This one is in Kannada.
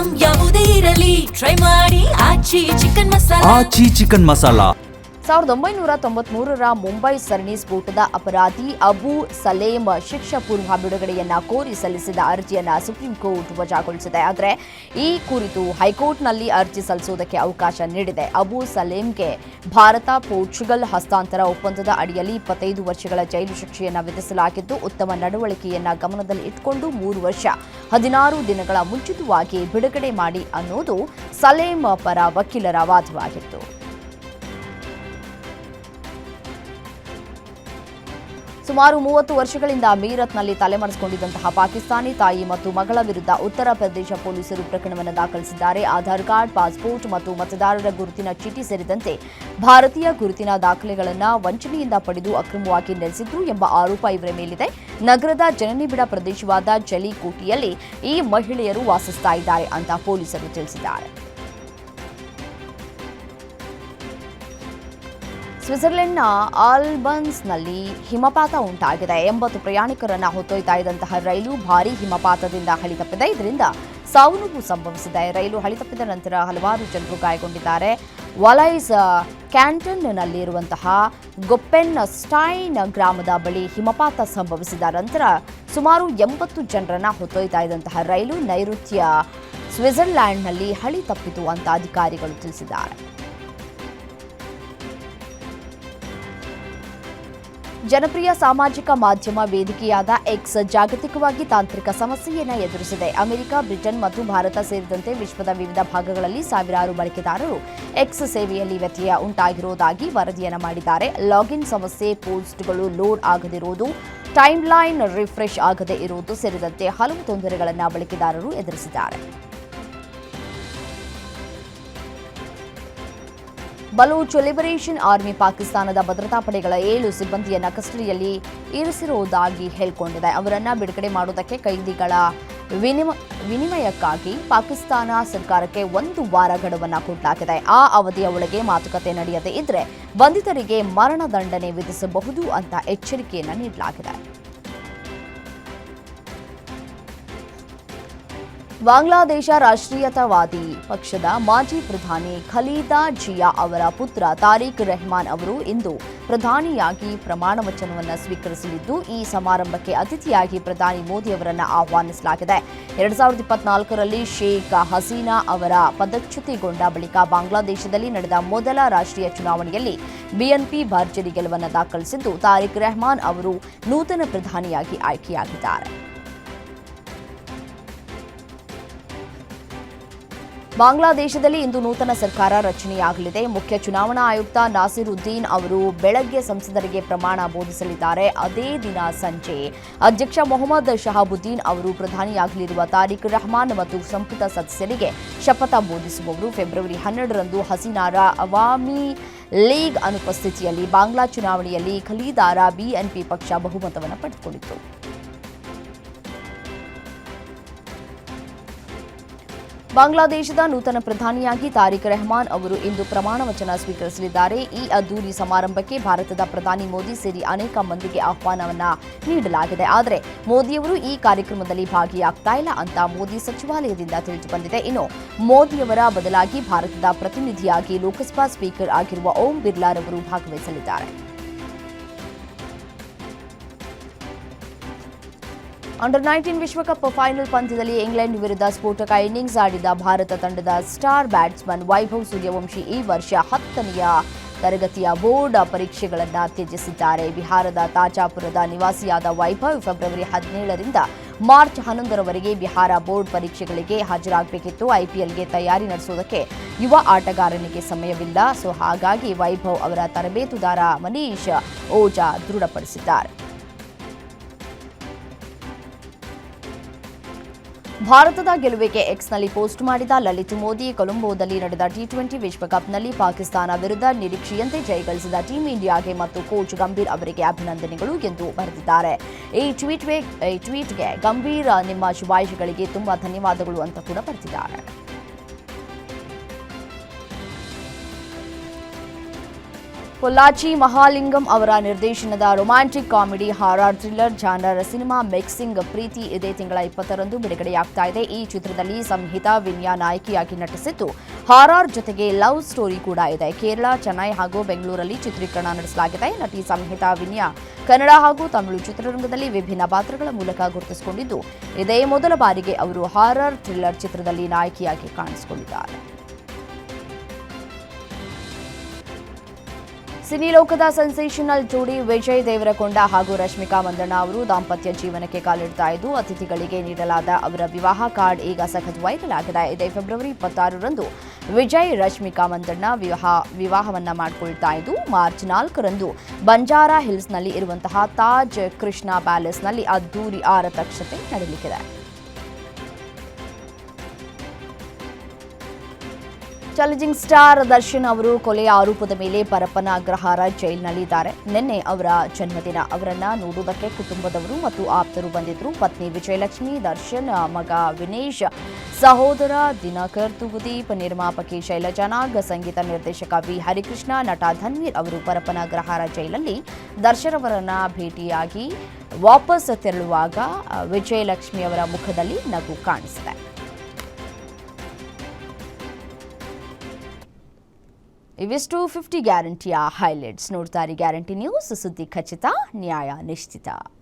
ಐಟಂ ಯಾವುದೇ ಇರಲಿ ಟ್ರೈ ಮಾಡಿ ಆಚಿ ಚಿಕನ್ ಮಸಾಲಾ. 1993ರ ಮುಂಬೈ ಸರಣಿ ಸ್ಫೋಟದ ಅಪರಾಧಿ ಅಬು ಸಲೇಂ ಶಿಕ್ಷಾ ಪೂರ್ವ ಬಿಡುಗಡೆಯನ್ನ ಕೋರಿ ಸಲ್ಲಿಸಿದ ಅರ್ಜಿಯನ್ನ ಸುಪ್ರೀಂ ಕೋರ್ಟ್ ವಜಾಗೊಳಿಸಿದೆ. ಆದರೆ ಈ ಕುರಿತು ಹೈಕೋರ್ಟ್ನಲ್ಲಿ ಅರ್ಜಿ ಸಲ್ಲಿಸುವುದಕ್ಕೆ ಅವಕಾಶ ನೀಡಿದೆ. ಅಬು ಸಲೇಂಗೆ ಭಾರತ ಪೋರ್ಚುಗಲ್ ಹಸ್ತಾಂತರ ಒಪ್ಪಂದದ ಅಡಿಯಲ್ಲಿ 25 ವರ್ಷಗಳ ಜೈಲು ಶಿಕ್ಷೆಯನ್ನ ವಿಧಿಸಲಾಗಿದ್ದು, ಉತ್ತಮ ನಡವಳಿಕೆಯನ್ನ ಗಮನದಲ್ಲಿ ಇಟ್ಟುಕೊಂಡು 3 ವರ್ಷ 16 ದಿನಗಳ ಮುಂಚಿತವಾಗಿ ಬಿಡುಗಡೆ ಮಾಡಿ ಅನ್ನೋದು ಸಲೇಂ ಪರ ವಕೀಲರ ವಾದವಾಗಿತ್ತು. ಸುಮಾರು 30 ವರ್ಷಗಳಿಂದ ಮೀರತ್ನಲ್ಲಿ ತಲೆಮರೆಸಿಕೊಂಡಿದ್ದಂತಹ ಪಾಕಿಸ್ತಾನಿ ತಾಯಿ ಮತ್ತು ಮಗಳ ವಿರುದ್ಧ ಉತ್ತರ ಪ್ರದೇಶ ಪೊಲೀಸರು ಪ್ರಕರಣವನ್ನು ದಾಖಲಿಸಿದ್ದಾರೆ. ಆಧಾರ್ ಕಾರ್ಡ್, ಪಾಸ್ಪೋರ್ಟ್ ಮತ್ತು ಮತದಾರರ ಗುರುತಿನ ಚೀಟಿ ಸೇರಿದಂತೆ ಭಾರತೀಯ ಗುರುತಿನ ದಾಖಲೆಗಳನ್ನು ವಂಚನೆಯಿಂದ ಪಡೆದು ಅಕ್ರಮವಾಗಿ ನಡೆಸಿದ್ರು ಎಂಬ ಆರೋಪ ಇವರ ಮೇಲಿದೆ. ನಗರದ ಜನನಿಬಿಡ ಪ್ರದೇಶವಾದ ಜಲಿಕೋಟಿಯಲ್ಲಿ ಈ ಮಹಿಳೆಯರು ವಾಸಿಸ್ತಾ ಇದ್ದಾರೆ ಅಂತ ಪೊಲೀಸರು ತಿಳಿಸಿದ್ದಾರೆ. ಸ್ವಿಟ್ಜರ್ಲೆಂಡ್ನ ಆಲ್ಬನ್ಸ್ನಲ್ಲಿ ಹಿಮಪಾತ ಉಂಟಾಗಿದೆ. 80 ಪ್ರಯಾಣಿಕರನ್ನ ಹೊತ್ತೊಯ್ತಾ ಇದ್ದಂತಹ ರೈಲು ಭಾರೀ ಹಿಮಪಾತದಿಂದ ಹಳಿತಪ್ಪಿದೆ. ಇದರಿಂದ ಸಾವು-ನೋವು ಸಂಭವಿಸಿದೆ. ರೈಲು ಹಳಿತಪ್ಪಿದ ನಂತರ ಹಲವಾರು ಜನರು ಗಾಯಗೊಂಡಿದ್ದಾರೆ. ವಲೈಸ್ ಕ್ಯಾಂಟನ್ನಲ್ಲಿರುವಂತಹ ಗೊಪ್ಪೆನ್ ಸ್ಟೈನ್ ಗ್ರಾಮದ ಬಳಿ ಹಿಮಪಾತ ಸಂಭವಿಸಿದ ನಂತರ ಸುಮಾರು 80 ಜನರನ್ನ ಹೊತ್ತೊಯ್ತಾ ಇದ್ದಂತಹ ರೈಲು ನೈಋತ್ಯ ಸ್ವಿಟ್ಜರ್ಲ್ಯಾಂಡ್ನಲ್ಲಿ ಹಳಿ ತಪ್ಪಿತು ಅಂತ ಅಧಿಕಾರಿಗಳು ತಿಳಿಸಿದ್ದಾರೆ. ಜನಪ್ರಿಯ ಸಾಮಾಜಿಕ ಮಾಧ್ಯಮ ವೇದಿಕೆಯಾದ ಎಕ್ಸ್ ಜಾಗತಿಕವಾಗಿ ತಾಂತ್ರಿಕ ಸಮಸ್ಯೆಯನ್ನು ಎದುರಿಸಿದೆ. ಅಮೆರಿಕ, ಬ್ರಿಟನ್ ಮತ್ತು ಭಾರತ ಸೇರಿದಂತೆ ವಿಶ್ವದ ವಿವಿಧ ಭಾಗಗಳಲ್ಲಿ ಸಾವಿರಾರು ಬಳಕೆದಾರರು ಎಕ್ಸ್ ಸೇವೆಯಲ್ಲಿ ವ್ಯತ್ಯಯ ಉಂಟಾಗಿರುವುದಾಗಿ ವರದಿಯನ್ನು ಮಾಡಿದ್ದಾರೆ. ಲಾಗಿನ್ ಸಮಸ್ಯೆ, ಪೋಸ್ಟ್ಗಳು ಲೋಡ್ ಆಗದಿರುವುದು, ಟೈಮ್ಲೈನ್ ರಿಫ್ರೆಶ್ ಆಗದೇ ಇರುವುದು ಸೇರಿದಂತೆ ಹಲವು ತೊಂದರೆಗಳನ್ನು ಬಳಕೆದಾರರು ಎದುರಿಸಿದ್ದಾರೆ. ಬಲೂಚ್ ಲಿಬರೇಷನ್ ಆರ್ಮಿ ಪಾಕಿಸ್ತಾನದ ಭದ್ರತಾ ಪಡೆಗಳ 7 ಸಿಬ್ಬಂದಿಯನ್ನ ಕಸ್ಟಡಿಯಲ್ಲಿ ಇರಿಸಿರುವುದಾಗಿ ಹೇಳಿಕೊಂಡಿದೆ. ಅವರನ್ನ ಬಿಡುಗಡೆ ಮಾಡುವುದಕ್ಕೆ ಕೈದಿಗಳ ವಿನಿಮಯಕ್ಕಾಗಿ ಪಾಕಿಸ್ತಾನ ಸರ್ಕಾರಕ್ಕೆ 1 ವಾರ ಗಡುವನ್ನು ಕೊಡಲಾಗಿದೆ. ಆ ಅವಧಿಯ ಒಳಗೆ ಮಾತುಕತೆ ನಡೆಯದೇ ಇದ್ರೆ ಬಂಧಿತರಿಗೆ ಮರಣದಂಡನೆ ವಿಧಿಸಬಹುದು ಅಂತ ಎಚ್ಚರಿಕೆಯನ್ನು ನೀಡಲಾಗಿದೆ. ಬಾಂಗ್ಲಾದೇಶ ರಾಷ್ಟ್ರೀಯತಾವಾದಿ ಪಕ್ಷದ ಮಾಜಿ ಪ್ರಧಾನಿ ಖಲೀದಾ ಜಿಯಾ ಅವರ ಪುತ್ರ ತಾರಿಕ್ ರೆಹಮಾನ್ ಅವರು ಇಂದು ಪ್ರಧಾನಿಯಾಗಿ ಪ್ರಮಾಣ ವಚನವನ್ನು ಸ್ವೀಕರಿಸಲಿದ್ದು, ಈ ಸಮಾರಂಭಕ್ಕೆ ಅತಿಥಿಯಾಗಿ ಪ್ರಧಾನಿ ಮೋದಿ ಅವರನ್ನು ಆಹ್ವಾನಿಸಲಾಗಿದೆ. 2024ರಲ್ಲಿ ಶೇಖ್ ಹಸೀನಾ ಅವರ ಪದಚ್ಯುತಿಗೊಂಡ ಬಳಿಕ ಬಾಂಗ್ಲಾದೇಶದಲ್ಲಿ ನಡೆದ ಮೊದಲ ರಾಷ್ಟ್ರೀಯ ಚುನಾವಣೆಯಲ್ಲಿ ಬಿಎನ್ಪಿ ಭರ್ಜರಿ ಗೆಲುವನ್ನು ದಾಖಲಿಸಿದ್ದು, ತಾರಿಕ್ ರೆಹಮಾನ್ ಅವರು ನೂತನ ಪ್ರಧಾನಿಯಾಗಿ ಆಯ್ಕೆಯಾಗಿದ್ದಾರೆ. ಬಾಂಗ್ಲಾದೇಶದಲ್ಲಿ ಇಂದು ನೂತನ ಸರ್ಕಾರ ರಚನೆಯಾಗಲಿದೆ. ಮುಖ್ಯ ಚುನಾವಣಾ ಆಯುಕ್ತ ನಾಸಿರುದ್ದೀನ್ ಅವರು ಬೆಳಗ್ಗೆ ಸಂಸದರಿಗೆ ಪ್ರಮಾಣ ಬೋಧಿಸಲಿದ್ದಾರೆ. ಅದೇ ದಿನ ಸಂಜೆ ಅಧ್ಯಕ್ಷ ಮೊಹಮ್ಮದ್ ಶಹಾಬುದ್ದೀನ್ ಅವರು ಪ್ರಧಾನಿಯಾಗಲಿರುವ ತಾರಿಕ್ ರೆಹಮಾನ್ ಮತ್ತು ಸಂಪುಟ ಸದಸ್ಯರಿಗೆ ಶಪಥ ಬೋಧಿಸುವವರು. ಫೆಬ್ರವರಿ 12ರಂದು ಹಸೀನಾರ ಅವಾಮಿ ಲೀಗ್ ಅನುಪಸ್ಥಿತಿಯಲ್ಲಿ ಬಾಂಗ್ಲಾ ಚುನಾವಣೆಯಲ್ಲಿ ಖಲೀದಾರ ಬಿಎನ್ಪಿ ಪಕ್ಷ ಬಹುಮತವನ್ನು ಪಡೆದುಕೊಂಡಿತ್ತು. ಬಾಂಗ್ಲಾದೇಶದ ನೂತನ ಪ್ರಧಾನಿಯಾಗಿ ತಾರಿಕ್ ರೆಹಮಾನ್ ಅವರು ಇಂದು ಪ್ರಮಾಣ ವಚನ ಸ್ವೀಕರಿಸಲಿದ್ದಾರೆ. ಈ ಅದ್ದೂರಿ ಸಮಾರಂಭಕ್ಕೆ ಭಾರತದ ಪ್ರಧಾನಿ ಮೋದಿ ಸೇರಿ ಅನೇಕ ಮಂದಿಗೆ ಆಹ್ವಾನವನ್ನ ನೀಡಲಾಗಿದೆ. ಆದರೆ ಮೋದಿಯವರು ಈ ಕಾರ್ಯಕ್ರಮದಲ್ಲಿ ಭಾಗಿಯಾಗ್ತಾ ಇಲ್ಲ ಅಂತ ಮೋದಿ ಸಚಿವಾಲಯದಿಂದ ತಿಳಿದುಬಂದಿದೆ. ಇನ್ನು ಮೋದಿಯವರ ಬದಲಾಗಿ ಭಾರತದ ಪ್ರತಿನಿಧಿಯಾಗಿ ಲೋಕಸಭಾ ಸ್ಪೀಕರ್ ಆಗಿರುವ ಓಂ ಬಿರ್ಲಾರವರು ಭಾಗವಹಿಸಲಿದ್ದಾರೆ. ಅಂಡರ್-19 ವಿಶ್ವಕಪ್ ಫೈನಲ್ ಪಂದ್ಯದಲ್ಲಿ ಇಂಗ್ಲೆಂಡ್ ವಿರುದ್ಧ ಸ್ಫೋಟಕ ಇನ್ನಿಂಗ್ಸ್ ಆಡಿದ ಭಾರತ ತಂಡದ ಸ್ಟಾರ್ ಬ್ಯಾಟ್ಸ್ಮನ್ ವೈಭವ್ ಸೂರ್ಯವಂಶಿ ಈ ವರ್ಷ 10ನೇ ತರಗತಿಯ ಬೋರ್ಡ್ ಪರೀಕ್ಷೆಗಳನ್ನು ತ್ಯಜಿಸಿದ್ದಾರೆ. ಬಿಹಾರದ ತಾಜಾಪುರದ ನಿವಾಸಿಯಾದ ವೈಭವ್ ಫೆಬ್ರವರಿ 17ರಿಂದ ಮಾರ್ಚ್ 11ರವರೆಗೆ ಬಿಹಾರ ಬೋರ್ಡ್ ಪರೀಕ್ಷೆಗಳಿಗೆ ಹಾಜರಾಗಬೇಕಿತ್ತು. ಐಪಿಎಲ್ಗೆ ತಯಾರಿ ನಡೆಸುವುದಕ್ಕೆ ಯುವ ಆಟಗಾರನಿಗೆ ಸಮಯವಿಲ್ಲ. ಹಾಗಾಗಿ ವೈಭವ್ ಅವರ ತರಬೇತುದಾರ ಮನೀಶ್ ಓಜಾ ದೃಢಪಡಿಸಿದ್ದಾರೆ. ಭಾರತದ ಗೆಲುವಿಗೆ ಎಕ್ಸ್ನಲ್ಲಿ ಪೋಸ್ಟ್ ಮಾಡಿದ ಲಲಿತ್ ಮೋದಿ, ಕೊಲಂಬೋದಲ್ಲಿ ನಡೆದ ಟಿ20 ವಿಶ್ವಕಪ್ನಲ್ಲಿ ಪಾಕಿಸ್ತಾನ ವಿರುದ್ಧ ನಿರೀಕ್ಷೆಯಂತೆ ಜಯಗಳಿಸಿದ ಟೀಂ ಇಂಡಿಯಾಗೆ ಮತ್ತು ಕೋಚ್ ಗಂಭೀರ್ ಅವರಿಗೆ ಅಭಿನಂದನೆಗಳು ಎಂದು ಬರೆದಿದ್ದಾರೆ. ಈ ಟ್ವೀಟ್ಗೆ ಗಂಭೀರ್ ನಿಮ್ಮ ಶುಭಾಶಯಗಳಿಗೆ ತುಂಬಾ ಧನ್ಯವಾದಗಳು ಅಂತ ಕೂಡ ಬರೆದಿದ್ದಾರೆ. ಪೊಲ್ಲಾಚಿ ಮಹಾಲಿಂಗಂ ಅವರ ನಿರ್ದೇಶನದ romantic comedy horror thriller genre cinema mixing Preethi ಇದೇ ತಿಂಗಳ 20ರಂದು ಬಿಡುಗಡೆಯಾಗ್ತಾ ಇದೆ. ಈ ಚಿತ್ರದಲ್ಲಿ ಸಂಹಿತಾ ವಿನ್ಯಾ ನಾಯಕಿಯಾಗಿ ನಟಿಸಿದ್ದು ಹಾರರ್ ಜೊತೆಗೆ ಲವ್ ಸ್ಟೋರಿ ಕೂಡ ಇದೆ. ಕೇರಳ, ಚೆನ್ನೈ ಹಾಗೂ ಬೆಂಗಳೂರಲ್ಲಿ ಚಿತ್ರೀಕರಣ ನಡೆಸಲಾಗಿದೆ. ನಟಿ ಸಂಹಿತಾ ವಿನ್ಯಾ ಕನ್ನಡ ಹಾಗೂ ತಮಿಳು ಚಿತ್ರರಂಗದಲ್ಲಿ ವಿಭಿನ್ನ ಪಾತ್ರಗಳ ಮೂಲಕ ಗುರುತಿಸಿಕೊಂಡಿದ್ದು ಇದೇ ಮೊದಲ ಬಾರಿಗೆ ಅವರು ಹಾರರ್ ಥ್ರಿಲ್ಲರ್ ಚಿತ್ರದಲ್ಲಿ ನಾಯಕಿಯಾಗಿ ಕಾಣಿಸಿಕೊಂಡಿದ್ದಾರೆ. ಸಿನಿ ಲೋಕದ ಸೆನ್ಸೇಷನಲ್ ಜೋಡಿ ವಿಜಯ್ ದೇವರಕೊಂಡ ಹಾಗೂ ರಶ್ಮಿಕಾ ಮಂದಣ್ಣ ಅವರು ದಾಂಪತ್ಯ ಜೀವನಕ್ಕೆ ಕಾಲಿಡ್ತಾ ಇದ್ದು ಅತಿಥಿಗಳಿಗೆ ನೀಡಲಾದ ಅವರ ವಿವಾಹ ಕಾರ್ಡ್ ಈಗ ಸಖತ್ ವೈರಲ್ ಆಗಿದೆ. ಇದೇ ಫೆಬ್ರವರಿ 26ರಂದು ವಿಜಯ್ ರಶ್ಮಿಕಾ ಮಂದಣ್ಣ ವಿವಾಹವನ್ನ ಮಾಡಿಕೊಳ್ತಾ ಇದ್ದು ಮಾರ್ಚ್ 4ರಂದು ಬಂಜಾರಾ ಹಿಲ್ಸ್ನಲ್ಲಿ ಇರುವಂತಹ ತಾಜ್ ಕೃಷ್ಣ ಪ್ಯಾಲೇಸ್ನಲ್ಲಿ ಅದ್ದೂರಿ ಆರತಕ್ಷತೆ ನಡೆಯಲಿದೆ. ಚಾಲೆಂಜಿಂಗ್ ಸ್ಟಾರ್ ದರ್ಶನ್ ಅವರು ಕೊಲೆಯ ಆರೋಪದ ಮೇಲೆ ಪರಪ್ಪನ ಅಗ್ರಹಾರ ಜೈಲಿನಲ್ಲಿದ್ದಾರೆ. ನಿನ್ನೆ ಅವರ ಜನ್ಮದಿನ. ಅವರನ್ನ ನೋಡುವುದಕ್ಕೆ ಕುಟುಂಬದವರು ಮತ್ತು ಆಪ್ತರು ಬಂದಿದ್ರು. ಪತ್ನಿ ವಿಜಯಲಕ್ಷ್ಮಿ, ದರ್ಶನ್ ಮಗ ವಿನೇಶ್, ಸಹೋದರ ದಿನಕರ್ ತೂಗುದೀಪ್, ನಿರ್ಮಾಪಕಿ ಶೈಲಜಾ ನಾಗ್, ಸಂಗೀತ ನಿರ್ದೇಶಕ ವಿ ಹರಿಕೃಷ್ಣ, ನಟ ಧನ್ವೀರ್ ಅವರು ಪರಪ್ಪನ ಅಗ್ರಹಾರ ಜೈಲಲ್ಲಿ ದರ್ಶನ್ ಅವರನ್ನ ಭೇಟಿಯಾಗಿ ವಾಪಸ್ ತೆರಳುವಾಗ ವಿಜಯಲಕ್ಷ್ಮಿ ಅವರ ಮುಖದಲ್ಲಿ ನಗು ಕಾಣಿಸಿದೆ. ಇವಿಷ್ಟು 50 ಗ್ಯಾರಂಟಿಯ ಹೈಲೈಟ್ಸ್. ನೋಡ್ತಾರೆ ಗ್ಯಾರಂಟಿ ನ್ಯೂಸ್, ಸುದ್ದಿ ಖಚಿತ, ನ್ಯಾಯ ನಿಶ್ಚಿತ.